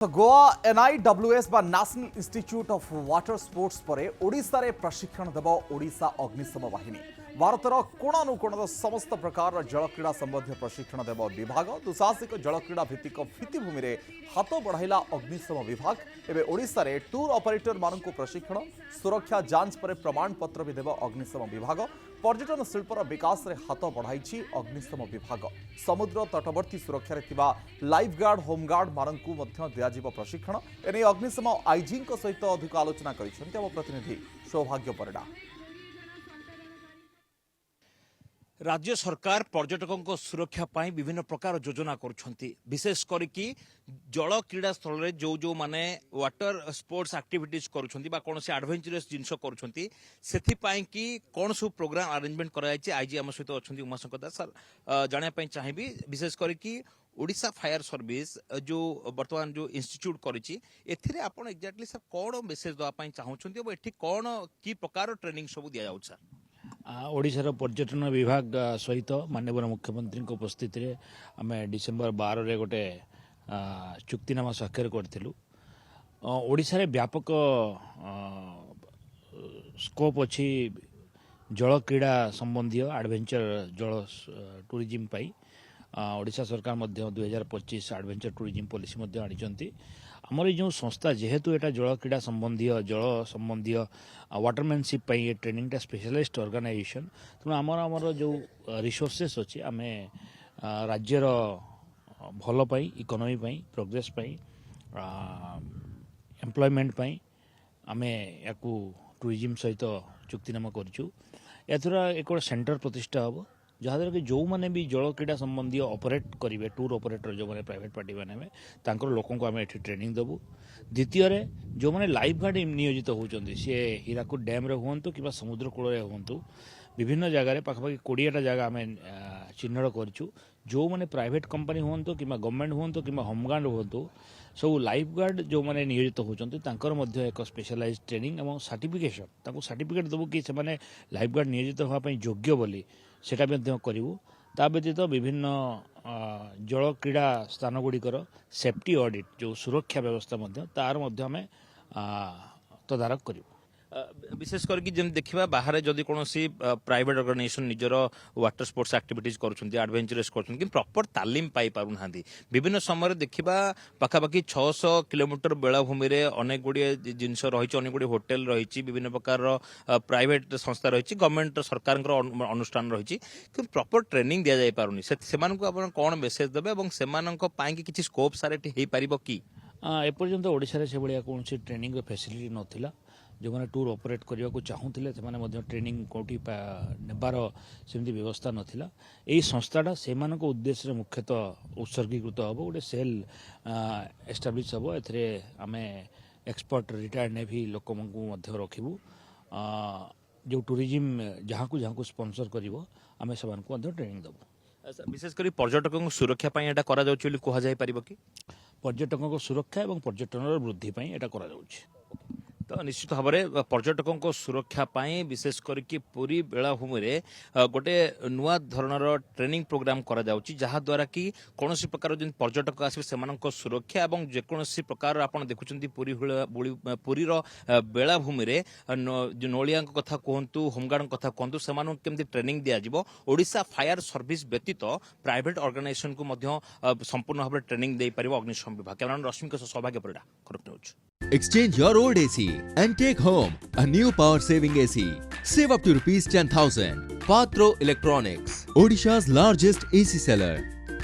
Goa NIWS बा national institute of water sports पर ओडिशा रे प्रशिक्षण देव ओडिशा अग्निशम बाहिनी। भारतर कोणानुकोणर समस्त प्रकार जल क्रीड़ा संबंधी प्रशिक्षण देव विभाग। दुसाहसिक जल क्रीड़ा भित्तिक भित्तिभूमि रे हाथ बढ़ाइला अग्निशम विभाग। एवं ओडिशा रे टूर ऑपरेटर मानकु प्रशिक्षण, सुरक्षा जांच पर प्रमाण पत्र भी देव अग्निशम विभाग। पर्यटन शिल्पर विकास रे हाथ बढ़ाई अग्निशम विभाग। समुद्र तटवर्ती सुरक्षा रे थिबा लाइफ गार्ड, होमगार्ड मानकु मध्य दियाजिबो प्रशिक्षण। एने अग्निशम आईजी सहित अधिक आलोचना करिसेंति आम प्रतिनिधि सौभाग्य परिडा। राज्य सरकार पर्यटकों सुरक्षा पाई विभिन्न प्रकार योजना करुछंती। विशेष करिकी जल क्रीड़ा स्थल रे जो जो माने वाटर स्पोर्ट्स एक्टिविटीज करुछंती बा कोनोसी एडवेंचरस जिंस करुछंती सेथि पाई कि कोन सब प्रोग्राम अरेंजमेंट करा जायछि। आईजी हम सहित अछंती उमाशंकर दास सर जानिया पाई चाहिबी। विशेष करिकी ओडिशा फायर सर्विस जो वर्तमान जो इंस्टीट्यूट करिछि एथिरे आपण एक्जेक्टली सर कोन मेसेज दवा पाई चाहुछंती और एठी कोन की प्रकार ट्रेनिंग सब दिया जाउछ सर? ओडिशार पर्यटन विभाग सहित माननीय मुख्यमंत्री उपस्थिति रे आम डिसेम्बर 12 रे गोटे चुक्तिनामा स्वाक्षर करूँ। ओडिशा रे व्यापक स्कोप अच्छी जल क्रीड़ा संबंधी एडवेंचर जल टूरिज्म पाई। ओडिशा सरकार 2025 एडवेंचर टूरिज्म पॉलिसी आनी। आमर जो संस्था जेहेतु एटा जल क्रीड़ा संबंधी वाटरमैनशिप पाई ट्रेनिंग स्पेशलाइज्ड ऑर्गेनाइजेशन तेणु आमर जो रिसोर्सेस अच्छी आम राज्यर भल पाई, इकोनॉमी पाई, प्रोग्रेस पाई, एम्प्लॉयमेंट पाई आम या टूरिज्म सहित चुक्तिनामा करूँ। याद्वारा एक सेंटर प्रतिष्ठा हम जहाँद्वारा कि जो मैंने भी जल क्रीड़ा संबंधी ऑपरेट करेंगे, टूर ऑपरेटर जो मैंने प्राइवेट पार्टी मैंने लोकों को आम ये ट्रेनिंग देवु। द्वितीय जो मैंने लाइफ गार्ड नियोजित होती सी हीराकुद डैम रे हूँ कि समुद्र कूल हूँ विभिन्न जगार पाखापाखि 20टा जगह आम चिन्हट करूँ। जो मैंने प्राइवेट कंपनी हूँ कि गवर्नमेंट हूँ कि होमगार्ड हूँ सब लाइफ गार्ड जो मैंने नियोजित होती एक स्पेशलाइज्ड ट्रेनिंग और सर्टिफिकेशन सर्टिफिकेट देवु कि से लाइफ गार्ड नियोजित होगापी योग्य बोली सेटा करूँ। ता व्यतीत विभिन्न जल क्रीड़ा स्थान गुड़िकर सेफ्टी ऑडिट जो सुरक्षा व्यवस्था तार आम तदारक करूँ। विशेष करके जब देखा बाहर जदि कौन प्राइवेट ऑर्गेनाइजेशन निजर वाटर स्पोर्ट्स एक्टिविटीज करुँच एडवेंचरस कर प्रॉपर तालीम पाई पारु ना। विभिन्न समय देखा पाखापाखि 600 किलोमीटर बेलाभूमि में अनेक गुड़िए जिनस रही, अनेक गुड़िए होटेल रही, विभिन्न प्रकार प्राइवेट संस्था रही, गवर्नमेंट सरकार अनुष्ठान रही, कि प्रॉपर ट्रेनिंग दि जाई पारुनी। से कौन मेसेज देबे और से किसी स्कोप सारे हो पार कि एपर्यंत ओडिशा से भाया कौन ट्रेनिंग फैसिलिटी नाला। जो मैंने टूर ऑपरेट करने को चाहूले से ट्रेनिंग कौटी नेबार सेमती व्यवस्था नाला। यही संस्थाटा से उद्देश्य मुख्यतः उत्सर्गीकृत हम गोटे सेल एस्टाब्लिश हम। एम एक्सपर्ट रिटायर्ड नेवी लोक रखू जो टूरिज्म जहाँ को स्पॉन्सर करें से ट्रेनिंग देवु। विशेषकर पर्यटकों सुरक्षा कहुपर कि पर्यटकों सुरक्षा और पर्यटन वृद्धि यहाँ करा। तो निश्चित भाव में पर्यटकों सुरक्षा पाई विशेष करके पूरी बेलाभूमि रे गोटे नुआ धरणर ट्रेनिंग प्रोग्राम करा जाउची, जहाँ द्वारा कि कौन प्रकार जो पर्यटक आसवे से सुरक्षा और जेकोसी प्रकार आपड़ देखुं पुरी बेलाभूमि रे जो नलिया कथा कहतु, होमगार्ड कथा कहतु, से केमती ट्रेनिंग दिज्व। ओडिशा फायर सर्विस व्यतीत प्राइवेट ऑर्गेनाइजेशन को संपूर्ण भाव में ट्रेनिंग दे पार अग्निशम विभाग। कैमरामैन रश्मिक सौभाग्य परिडा खरब। Exchange your old AC and take home a new power-saving AC. Save up to ₹10,000. Patro Electronics, Odisha's largest AC seller.